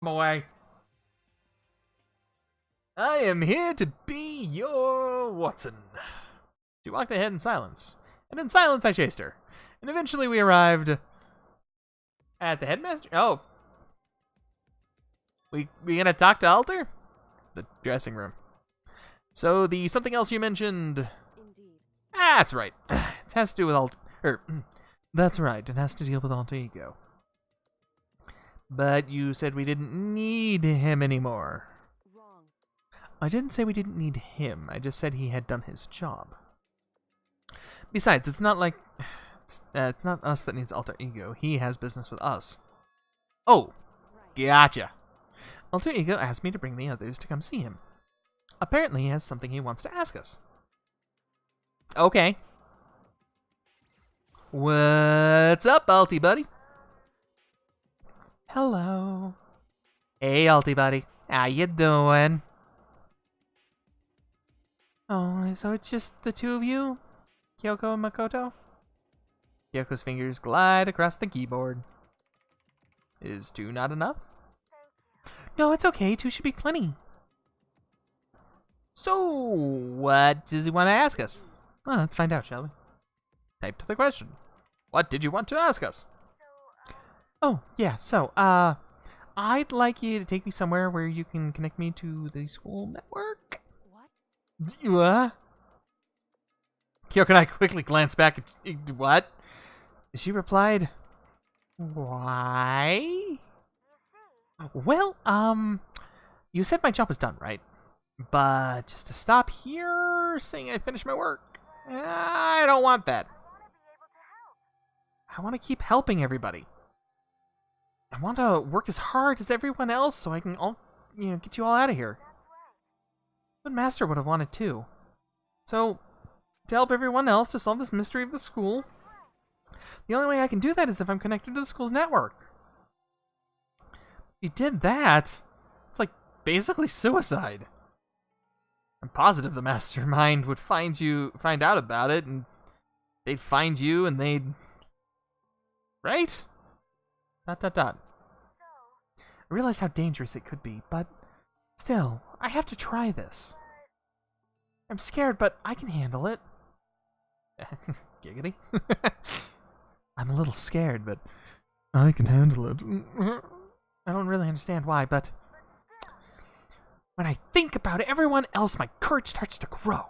Away. I am here to be your Watson. She walked ahead in silence, and in silence I chased her. And eventually we arrived at the headmaster. Oh, we gonna talk to Alter? The dressing room. So the something else you mentioned. Indeed. That's right. It has to do with that's right. It has to deal with alter ego. But you said we didn't need him anymore. Wrong. I didn't say we didn't need him. I just said he had done his job. Besides, it's not like it's not us that needs alter ego. He has business with us. Oh, gotcha. Alter ego asked me to bring the others to come see him. Apparently, he has something he wants to ask us. Okay. What's up, Alty buddy? Hello. Hey, Alty buddy. How you doing? Oh, so it's just the two of you? Kyoko and Makoto? Kyoko's fingers glide across the keyboard. Is two not enough? No, it's okay. Two should be plenty. So, what does he want to ask us? Well, let's find out, shall we? Type to the question. What did you want to ask us? Oh, yeah, so, I'd like you to take me somewhere where you can connect me to the school network. What? Kyoko and I quickly glanced back at... What? She replied, why? Well, you said my job was done, right? But just to stop here saying I finished my work, I don't want that. I want to keep helping everybody. I want to work as hard as everyone else so I can get you all out of here. But Master would have wanted too. So, to help everyone else to solve this mystery of the school, the only way I can do that is if I'm connected to the school's network. If you did that, it's like basically suicide. I'm positive the mastermind would find out about it, and they'd find you, and they'd... Right? ... I realized how dangerous it could be, but still, I have to try this. I'm scared, but I can handle it. Giggity. I'm a little scared, but I can handle it. I don't really understand why, but when I think about everyone else, my courage starts to grow.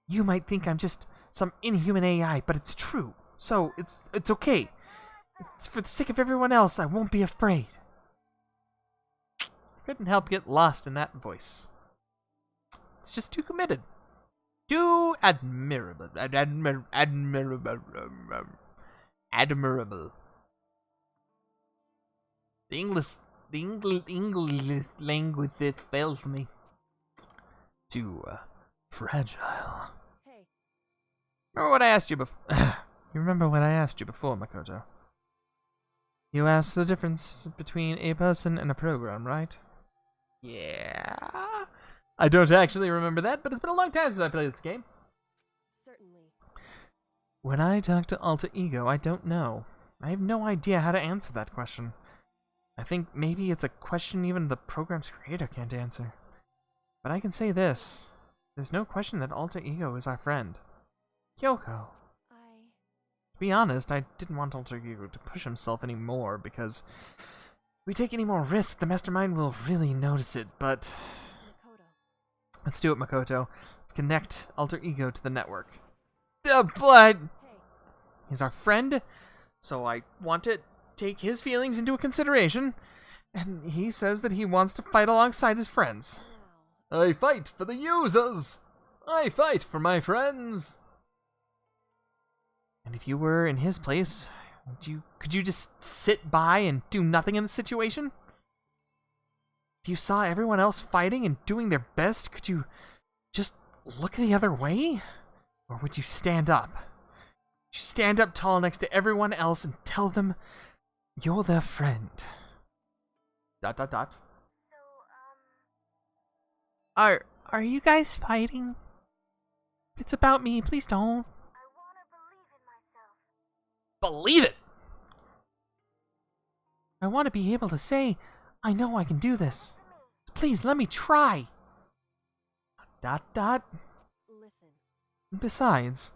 You might think I'm just some inhuman AI, but it's true. So, it's okay. It's for the sake of everyone else, I won't be afraid. Couldn't help get lost in that voice. It's just too committed. Too admirable. Admirable. The English language that fails me. Too fragile. Hey. Remember what I asked you before? You remember what I asked you before, Makoto? You asked the difference between a person and a program, right? Yeah. I don't actually remember that, but it's been a long time since I played this game. Certainly. When I talk to Alter Ego, I don't know. I have no idea how to answer that question. I think maybe it's a question even the program's creator can't answer. But I can say this. There's no question that Alter Ego is our friend. Kyoko. To be honest, I didn't want Alter Ego to push himself anymore because if we take any more risks, the mastermind will really notice it, but... Makoto. Let's do it, Makoto. Let's connect Alter Ego to the network. But... Hey. He's our friend, so I want to take his feelings into consideration, and he says that he wants to fight alongside his friends. Now. I fight for the users! I fight for my friends! And if you were in his place, could you just sit by and do nothing in the situation? If you saw everyone else fighting and doing their best, could you just look the other way? Or would you stand up? Would you stand up tall next to everyone else and tell them you're their friend? ... Are you guys fighting? If it's about me, please don't. Believe it! I want to be able to say, I know I can do this. Please, let me try. ... Listen. Besides,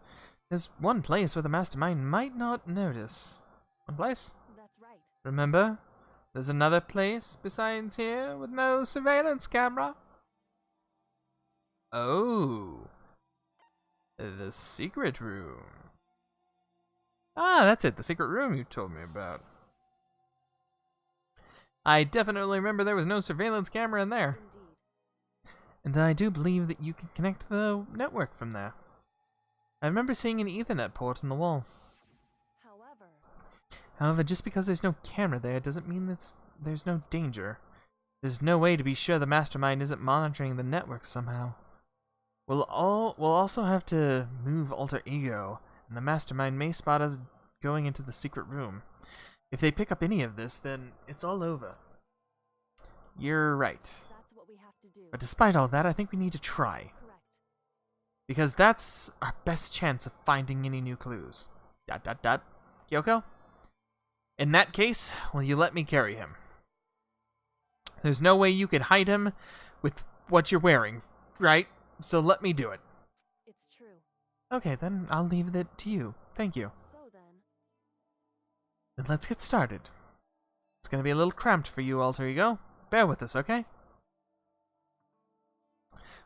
there's one place where the mastermind might not notice. One place? That's right. Remember? There's another place besides here with no surveillance camera. Oh. The secret room. Ah, that's it. The secret room you told me about. I definitely remember there was no surveillance camera in there. Indeed. And I do believe that you can connect the network from there. I remember seeing an Ethernet port on the wall. However, just because there's no camera there doesn't mean that there's no danger. There's no way to be sure the mastermind isn't monitoring the network somehow. We'll also have to move alter ego, and the mastermind may spot us going into the secret room. If they pick up any of this, then it's all over. You're right. That's what we have to do. But despite all that, I think we need to try. Correct. Because that's our best chance of finding any new clues. ... Kyoko? In that case, will you let me carry him? There's no way you could hide him with what you're wearing, right? So let me do it. It's true. Okay, then I'll leave it to you. Thank you. So then. Then let's get started. It's gonna be a little cramped for you, alter ego. Bear with us, okay?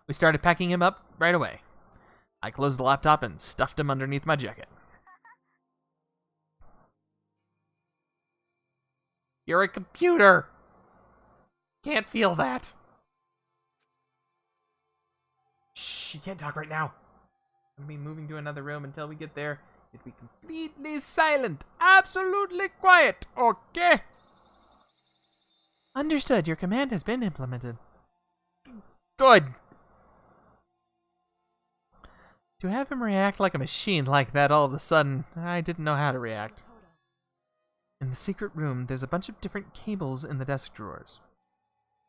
We started packing him up right away. I closed the laptop and stuffed him underneath my jacket. You're a computer! Can't feel that. Shh, you can't talk right now. I'm gonna be moving to another room until we get there. It'll be completely silent. Absolutely quiet, okay? Understood. Your command has been implemented. Good. To have him react like a machine like that all of a sudden, I didn't know how to react. Makoto. In the secret room, there's a bunch of different cables in the desk drawers.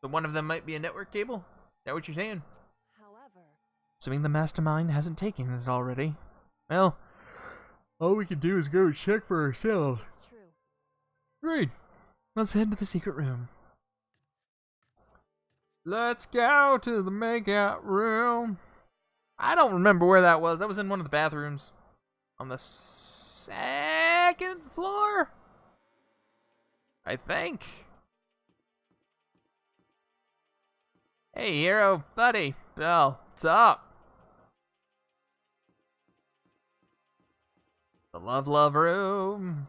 So one of them might be a network cable? Is that what you're saying? However. Assuming the mastermind hasn't taken it already. Well, all we can do is go check for ourselves. It's true. Right. Let's head to the secret room. Let's go to the makeout room. I don't remember where that was. That was in one of the bathrooms. On the second floor? I think. Hey, hero, buddy. Bill, what's up? The love room.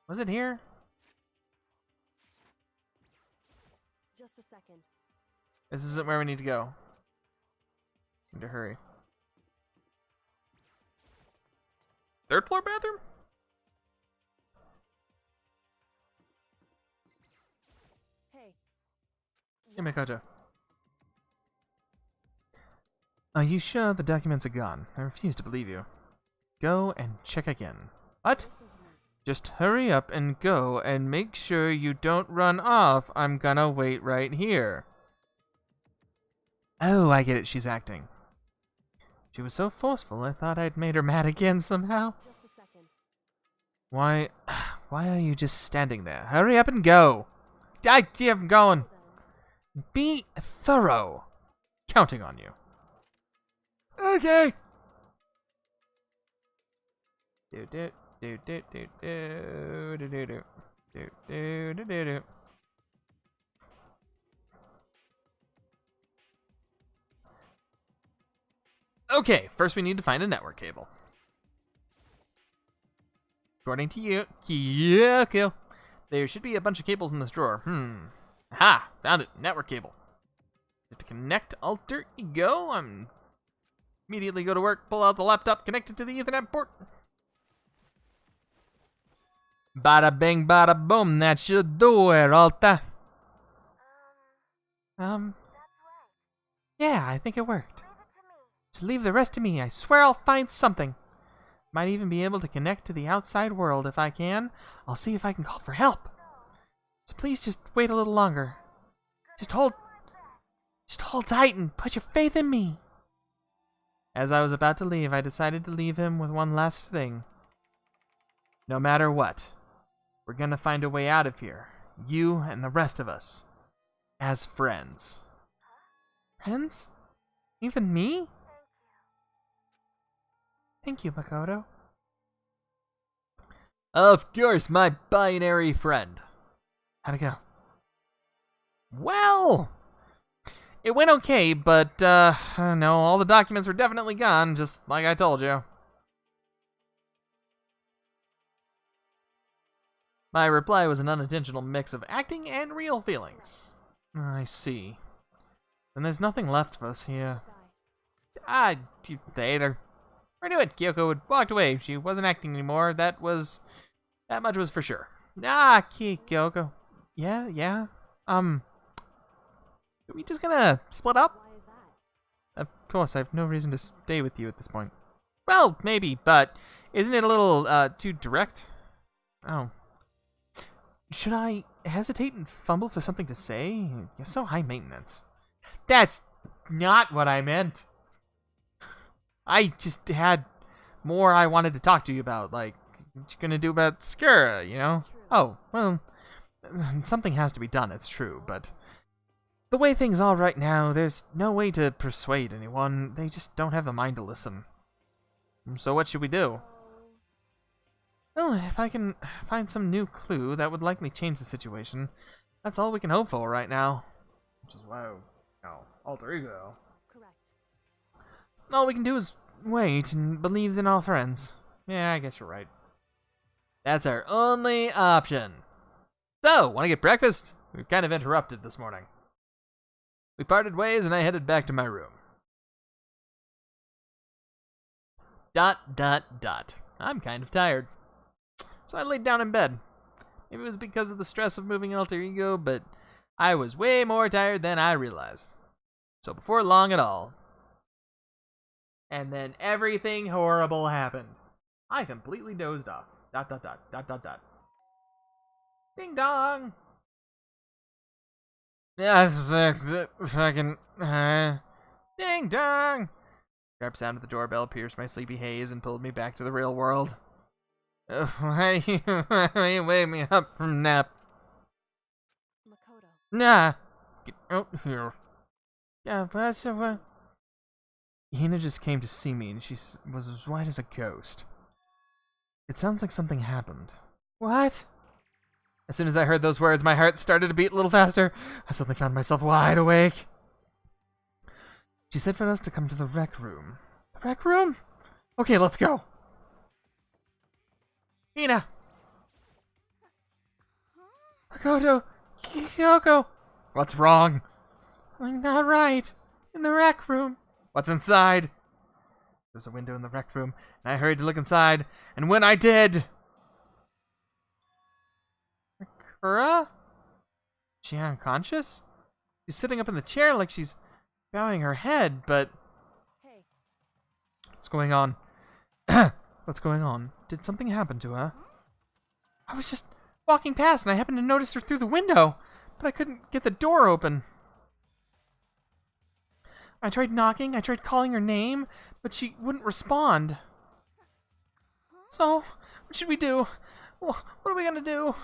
Was it here? Just a second. This isn't where we need to go. Need to hurry. Third floor bathroom? Hey. Hey, Makoto. Are you sure the documents are gone? I refuse to believe you. Go and check again. What? Listen to me. Just hurry up and go and make sure you don't run off. I'm gonna wait right here. Oh, I get it. She's acting. She was so forceful, I thought I'd made her mad again somehow. Just a second. Why are you just standing there? Hurry up and go. I'm going. So then. Be thorough. Counting on you. Okay. Do. Okay, first we need to find a network cable. According to you, Kyoko, there should be a bunch of cables in this drawer. Aha, found it. Network cable. Just to connect alter ego, I'm immediately go to work, pull out the laptop, connect it to the Ethernet port. Bada bing, bada boom, that should do it, Alta. Yeah, I think it worked. Just leave the rest to me. I swear I'll find something. Might even be able to connect to the outside world if I can. I'll see if I can call for help. So please just wait a little longer. Just hold tight and put your faith in me. As I was about to leave, I decided to leave him with one last thing. No matter what, We're gonna find a way out of here. You and the rest of us. As friends. Friends? Even me? Thank you, Makoto. Of course, my binary friend. How'd it go? Well, it went okay, but, no, all the documents were definitely gone, just like I told you. My reply was an unintentional mix of acting and real feelings. I see. Then there's nothing left of us here. They ate her. I knew it. Kyoko had walked away. She wasn't acting anymore. That much was for sure. Kyoko. Yeah. Are we just gonna split up? Why is that? Of course, I have no reason to stay with you at this point. Well, maybe, but isn't it a little, too direct? Oh. Should I hesitate and fumble for something to say? You're so high maintenance. That's not what I meant. I just had more I wanted to talk to you about, like, what you gonna do about Sakura, you know? Oh, well, something has to be done, it's true, but the way things are right now, there's no way to persuade anyone. They just don't have the mind to listen. So what should we do? Well, if I can find some new clue, that would likely change the situation. That's all we can hope for right now. Which is why, alter ego. Correct. All we can do is wait and believe in our friends. Yeah, I guess you're right. That's our only option. So, want to get breakfast? We were kind of interrupted this morning. We parted ways and I headed back to my room. ... I'm kind of tired. So I laid down in bed. Maybe it was because of the stress of moving an alter ego, but I was way more tired than I realized. So before long at all. And then everything horrible happened. I completely dozed off. ... Ding dong! Yeah, fucking... Ding dong! Sharp sound of the doorbell pierced my sleepy haze and pulled me back to the real world. Why do you wake me up from nap? Makoto. Nah! Get out here. Yeah, but what? Hina just came to see me and she was as white as a ghost. It sounds like something happened. What? As soon as I heard those words, my heart started to beat a little faster. I suddenly found myself wide awake. She said for us to come to the rec room. The rec room? Okay, let's go. Hina! Makoto! Kyoko! What's wrong? I'm not right. In the rec room. What's inside? There's a window in the rec room, and I hurried to look inside, and when I did... Sakura? Is she unconscious? She's sitting up in the chair like she's bowing her head, but... Hey. What's going on? What's going on? Did something happen to her? I was just walking past and I happened to notice her through the window, but I couldn't get the door open. I tried knocking, I tried calling her name, but she wouldn't respond. So, what should we do? What are we gonna do?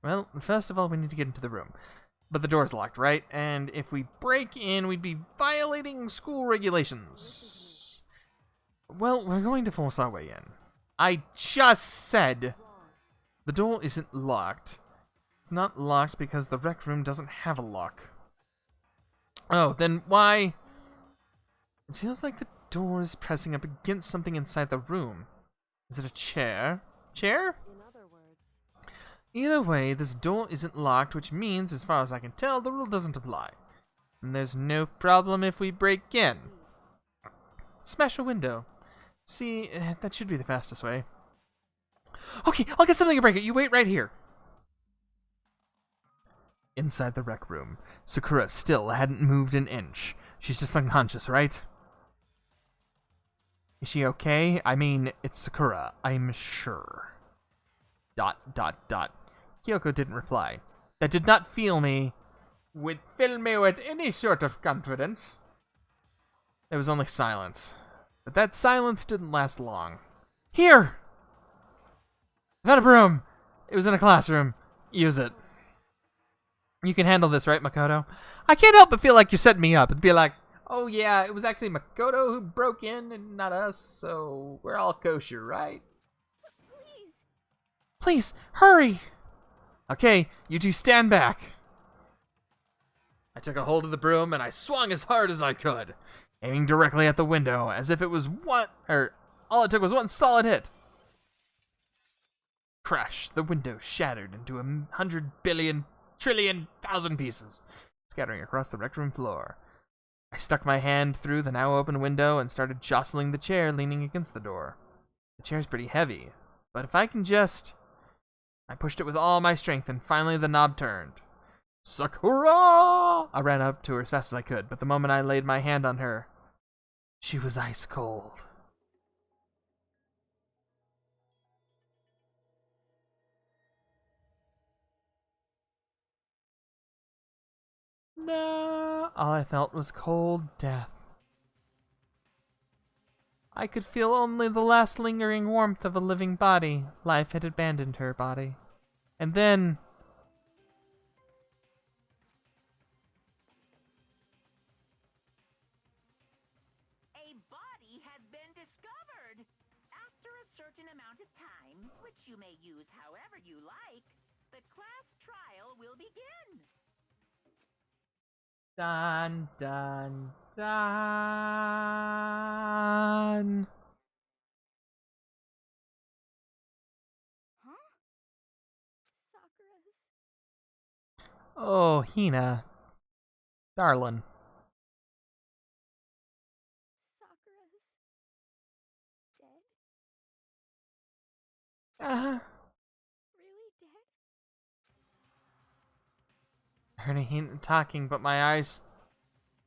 Well, first of all, we need to get into the room. But the door's locked, right? And if we break in, we'd be violating school regulations. Well, we're going to force our way in. I just said the door isn't locked. It's not locked because the rec room doesn't have a lock. Oh, then why? It feels like the door is pressing up against something inside the room. Is it a chair? Chair? In other words. Either way, this door isn't locked, which means, as far as I can tell, the rule doesn't apply. And there's no problem if we break in. Smash a window. See, that should be the fastest way. Okay, I'll get something to break it. You wait right here. Inside the rec room, Sakura still hadn't moved an inch. She's just unconscious, right? Is she okay? I mean, it's Sakura, I'm sure. ... Kyoko didn't reply. That did not fill me with any sort of confidence. There was only silence. But that silence didn't last long. Here! I found a broom! It was in a classroom. Use it. You can handle this, right, Makoto? I can't help but feel like you're setting me up. It'd be like, oh yeah, it was actually Makoto who broke in and not us, so we're all kosher, right? Please. Please, hurry! Okay, you two stand back. I took a hold of the broom and I swung as hard as I could, aiming directly at the window as if it was all it took was one solid hit. Crash, the window shattered into 100 billion trillion thousand pieces, scattering across the rec room floor. I stuck my hand through the now open window and started jostling the chair leaning against the door. The chair's pretty heavy, but if I can just... I pushed it with all my strength and finally the knob turned. Sakura! I ran up to her as fast as I could, but the moment I laid my hand on her, she was ice cold. No, all I felt was cold death. I could feel only the last lingering warmth of a living body. Life had abandoned her body. And then... A body has been discovered. After a certain amount of time, which you may use however you like, the class trial will begin. Dun, dun, dun. Huh? Sakura's Oh, Hina. Darlin'. Sakura's dead? Uh-huh. Really dead? I heard Hina talking, but my eyes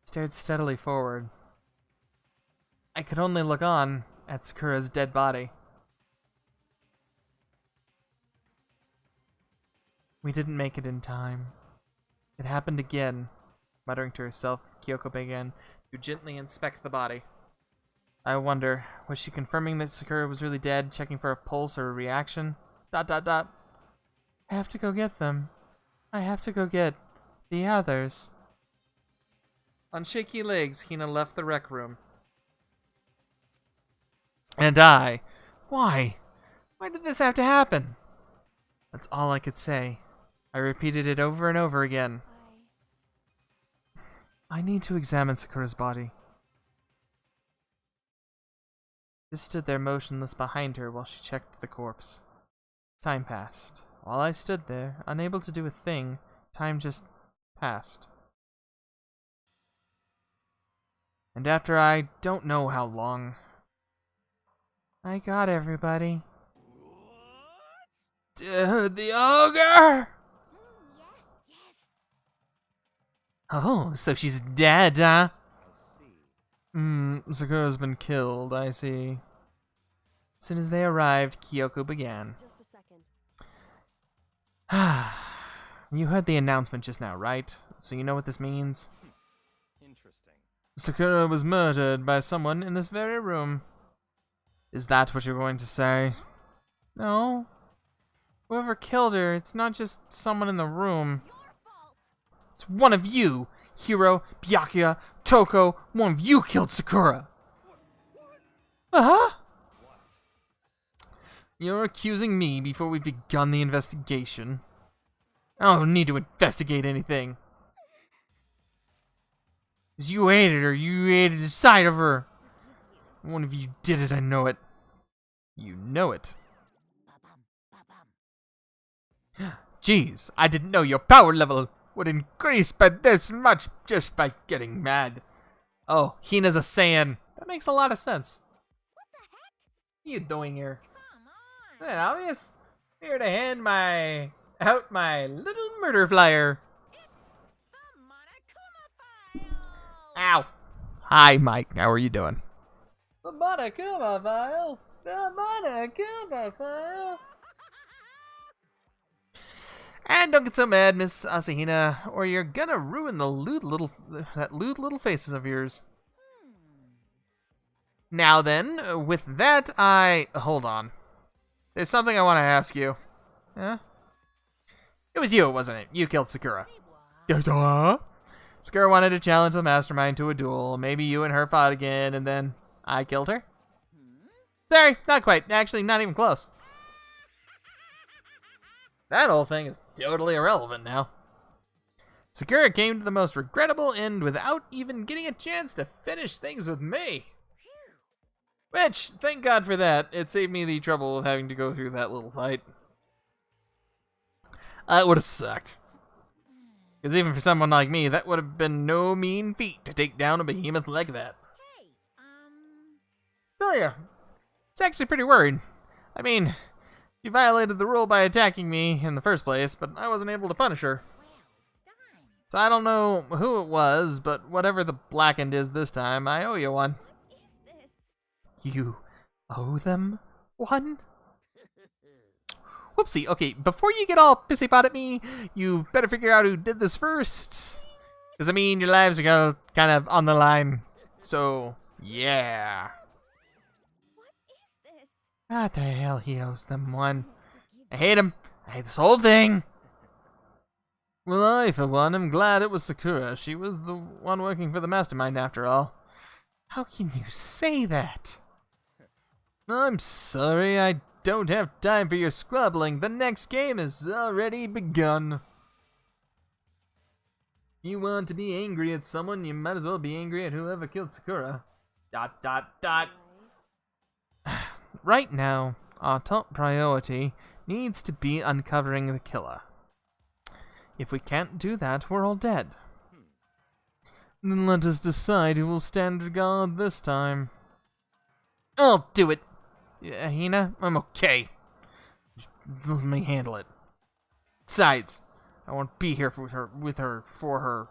stared steadily forward. I could only look on at Sakura's dead body. We didn't make it in time. It happened again. Muttering to herself, Kyoko began to gently inspect the body. I wonder, was she confirming that Sakura was really dead, checking for a pulse or a reaction? ... I have to go get them. I have to go get the others. On shaky legs, Hina left the rec room. And I... Why? Why did this have to happen? That's all I could say. I repeated it over and over again. I need to examine Sakura's body. Just stood there motionless behind her while she checked the corpse. Time passed. While I stood there, unable to do a thing, time just passed. And after I don't know how long, I got everybody. Dude, the ogre! Yes. Oh, so she's dead, huh? Sakura's been killed, I see. As soon as they arrived, Kyoko began. Just a second. You heard the announcement just now, right? So you know what this means? Interesting. Sakura was murdered by someone in this very room. Is that what you're going to say? No. Whoever killed her, it's not just someone in the room. It's one of you! Hiro, Byakuya, Toko, one of you killed Sakura! Uh-huh! You're accusing me before we've begun the investigation. I don't need to investigate anything. 'Cause you hated her, you hated the sight of her. One of you did it, I know it. You know it. Jeez, I didn't know your power level would increase by this much just by getting mad. Oh, Hina's a Saiyan. That makes a lot of sense. What the heck? What are you doing here? Come on. Isn't it obvious? Here to hand out my little murder flyer. The Monokuma file. Ow. Hi, Mike. How are you doing? The Monokuma file. The Monokuma file. And don't get so mad, Miss Asahina, or you're gonna ruin the lewd little faces of yours. Now then, with that, hold on. There's something I want to ask you. Huh? was you, wasn't it? You killed Sakura. Sakura wanted to challenge the mastermind to a duel. Maybe you and her fought again, and then I killed her? Sorry, not quite. Actually, not even close. That whole thing is totally irrelevant now. Sakura came to the most regrettable end without even getting a chance to finish things with me. Which, thank God for that, it saved me the trouble of having to go through that little fight. It would have sucked. Because even for someone like me, that would have been no mean feat to take down a behemoth like that. So yeah, it's actually pretty worried. I mean, she violated the rule by attacking me in the first place, but I wasn't able to punish her. So I don't know who it was, but whatever the blackened is this time, I owe you one. You owe them one? Whoopsie. Okay, before you get all pissy pot at me, you better figure out who did this first. Because, I mean, your lives are kind of on the line. So, yeah. What is this? What the hell, he owes them one. I hate him. I hate this whole thing. Well, I, for one, am glad it was Sakura. She was the one working for the mastermind, after all. How can you say that? I'm sorry, I don't have time for your squabbling. The next game has already begun. If you want to be angry at someone, you might as well be angry at whoever killed Sakura. ... Right now, our top priority needs to be uncovering the killer. If we can't do that, we're all dead. Then let us decide who will stand guard this time. I'll do it. Hina, I'm okay. Just let me handle it. Besides, I won't be here for her,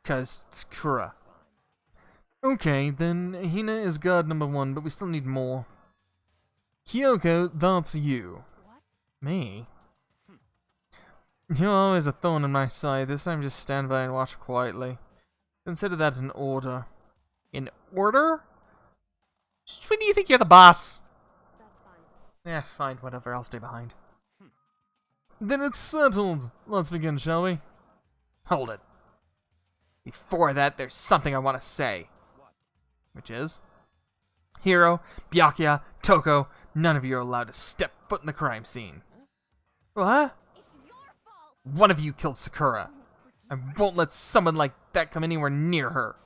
cause Sakura. Okay, then Hina is guard number 1, but we still need more. Kyoko, that's you. What? Me? You're always a thorn in my side. This time just stand by and watch quietly. Consider that an order. In order? When do you think you're the boss? That's fine. Yeah, fine, whatever, I'll stay behind. Then it's settled. Let's begin, shall we? Hold it. Before that, there's something I want to say. Which is? Hiro, Byakuya, Toko, none of you are allowed to step foot in the crime scene. What? It's your fault. One of you killed Sakura. I won't let someone like that come anywhere near her.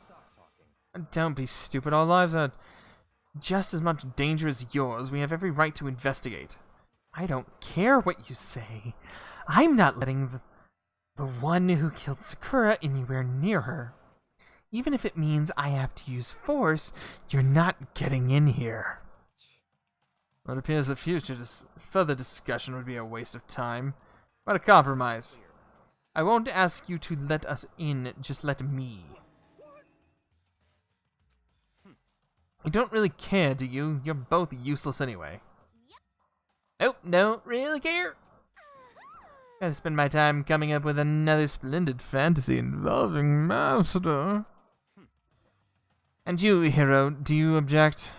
Don't be stupid. Our lives are just as much danger as yours. We have every right to investigate. I don't care what you say. I'm not letting the one who killed Sakura anywhere near her. Even if it means I have to use force, you're not getting in here. Well, it appears that further discussion would be a waste of time. What a compromise. I won't ask you to let us in, just let me. You don't really care, do you? You're both useless anyway. Nope, don't really care. Gotta spend my time coming up with another splendid fantasy involving Master. And you, Hiro, do you object?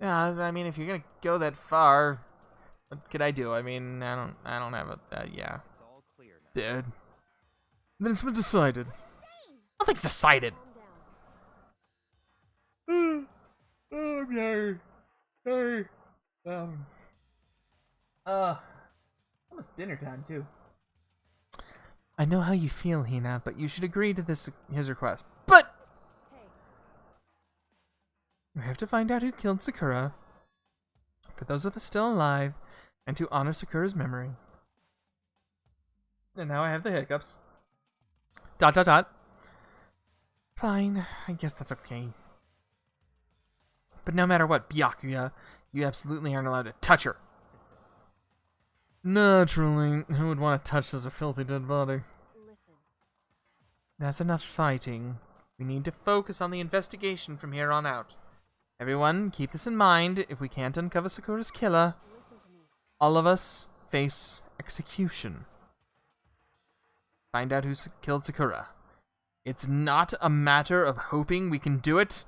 Yeah, I mean, if you're gonna go that far, what could I do? I mean, I don't have a, yeah. Dude. Then it's been decided. Nothing's decided. Calm Oh, I'm tired. Sorry. Almost dinner time, too. I know how you feel, Hina, but you should agree to his request. But! down. Hey, We have to find out who killed Sakura, for those of us still alive, and to honor Sakura's memory. And now I have the hiccups. ... Fine, I guess that's okay. But no matter what, Byakuya, you absolutely aren't allowed to touch her. Naturally, who would want to touch such a filthy dead body? listen. That's enough fighting. We need to focus on the investigation from here on out. Everyone, keep this in mind. If we can't uncover Sakura's killer, Listen to me. all of us face execution. Find out who killed Sakura. It's not a matter of hoping we can do it.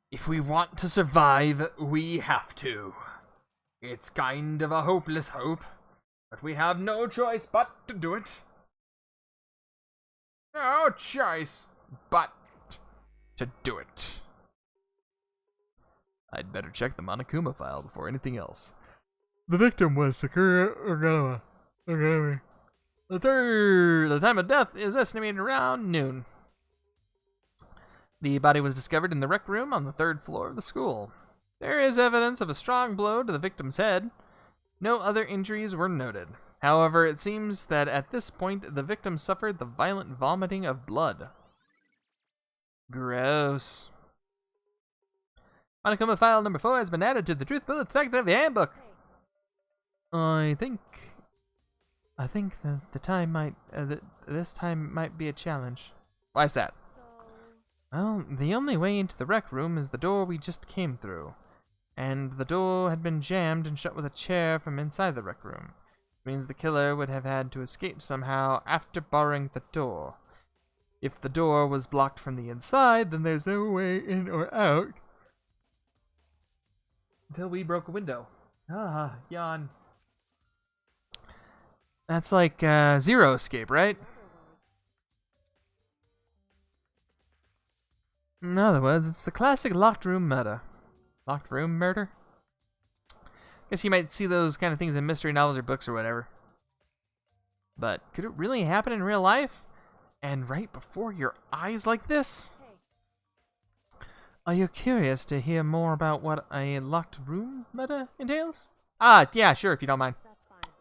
If we want to survive, we have to. It's kind of a hopeless hope, But we have no choice but to do it. No choice but to do it. I'd better check the Monokuma file before anything else. The victim was Sakura Ogama. The time of death is estimated around noon. The body was discovered in the rec room on the 3rd floor of the school. There is evidence of a strong blow to the victim's head. No other injuries were noted. However, it seems that at this point, the victim suffered the violent vomiting of blood. Gross. Monokuma file number 4 has been added to the Truth Bullet Detective Handbook. I think the time might this time might be a challenge. Why's that? So, Well, the only way into the rec room is the door we just came through, and the door had been jammed and shut with a chair from inside the rec room. It means the killer would have had to escape somehow after barring the door. If the door was blocked from the inside, then there's no way in or out until we broke a window. Ah, yawn. That's like Zero Escape, right? in other words, In other words, it's the classic locked room murder. Locked room murder? Guess you might see those kind of things in mystery novels or books or whatever. But could it really happen in real life? And right before your eyes like this? hey, Are you curious to hear more about what a locked room murder entails? Ah, yeah, sure, if you don't mind. that's fine.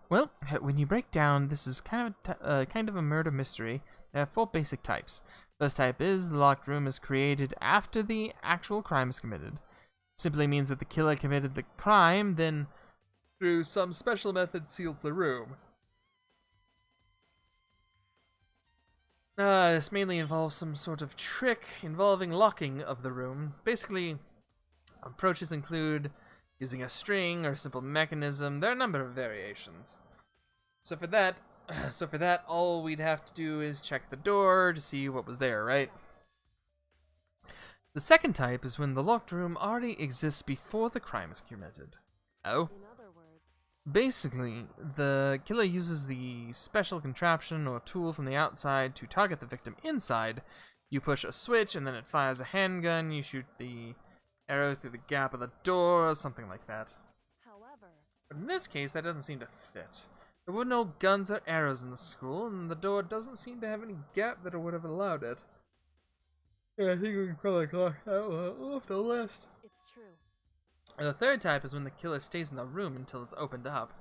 Well, when you break down, this is kind of a murder mystery. There are 4 basic types. First type is the locked room is created after the actual crime is committed. Simply means that the killer committed the crime, then through some special method sealed the room. This mainly involves some sort of trick involving locking of the room. Basically, approaches include using a string or simple mechanism. There are a number of variations. So for that, all we'd have to do is check the door to see what was there, right? The second type is when the locked room already exists before the crime is committed. Oh? In other words, Basically, the killer uses the special contraption or tool from the outside to target the victim inside. You push a switch and then it fires a handgun. You shoot the arrow through the gap of the door or something like that. however, But in this case, that doesn't seem to fit. There were no guns or arrows in the school, and the door doesn't seem to have any gap that would have allowed it. Yeah, I think we can probably clock that one off the list. it's true. And the third type is when the killer stays in the room until it's opened up.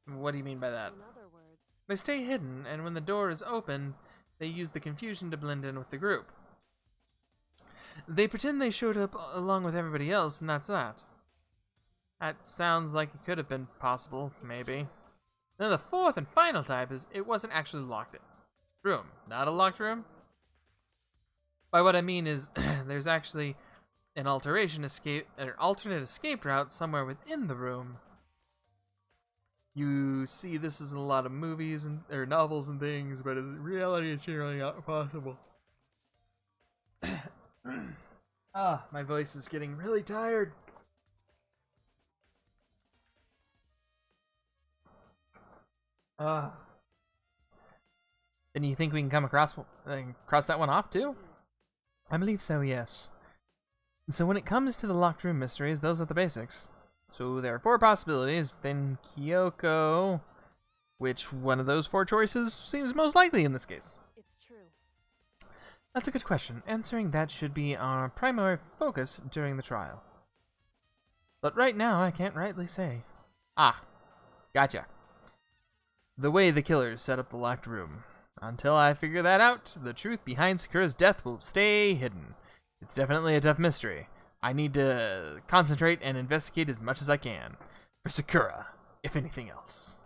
What do you mean by that? In other words, They stay hidden, and when the door is open, they use the confusion to blend in with the group. They pretend they showed up along with everybody else, and that's that. That sounds like it could have been possible, maybe. Then the fourth and final type is it wasn't actually locked room. Not a locked room? By what I mean is, there's actually an alternate escape route somewhere within the room. You see this is in a lot of movies or novels and things, but in reality it's generally not possible. My voice is getting really tired. Then you think we can come cross that one off too? I believe so, yes. So when it comes to the locked room mysteries, those are the basics. So there are 4 possibilities, then Kyoko. Which one of those 4 choices seems most likely in this case? it's true. That's a good question. Answering that should be our primary focus during the trial. But right now, I can't rightly say. Ah, gotcha. The way the killers set up the locked room. Until I figure that out, the truth behind Sakura's death will stay hidden. It's definitely a tough mystery. I need to concentrate and investigate as much as I can. For Sakura, if anything else.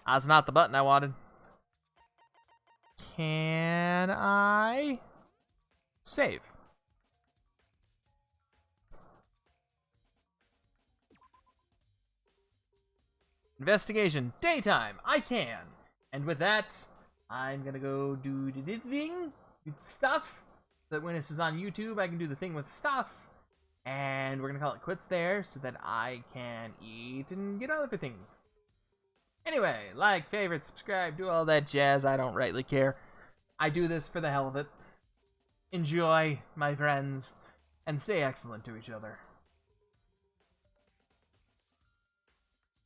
That's not the button I wanted. Can I save? Investigation, daytime, I can. And with that, I'm gonna go do the thing, stuff. That when this is on YouTube, I can do the thing with stuff. And we're going to call it quits there so that I can eat and get other things. Anyway, like, favorite, subscribe, do all that jazz. I don't rightly care. I do this for the hell of it. Enjoy, my friends, and stay excellent to each other.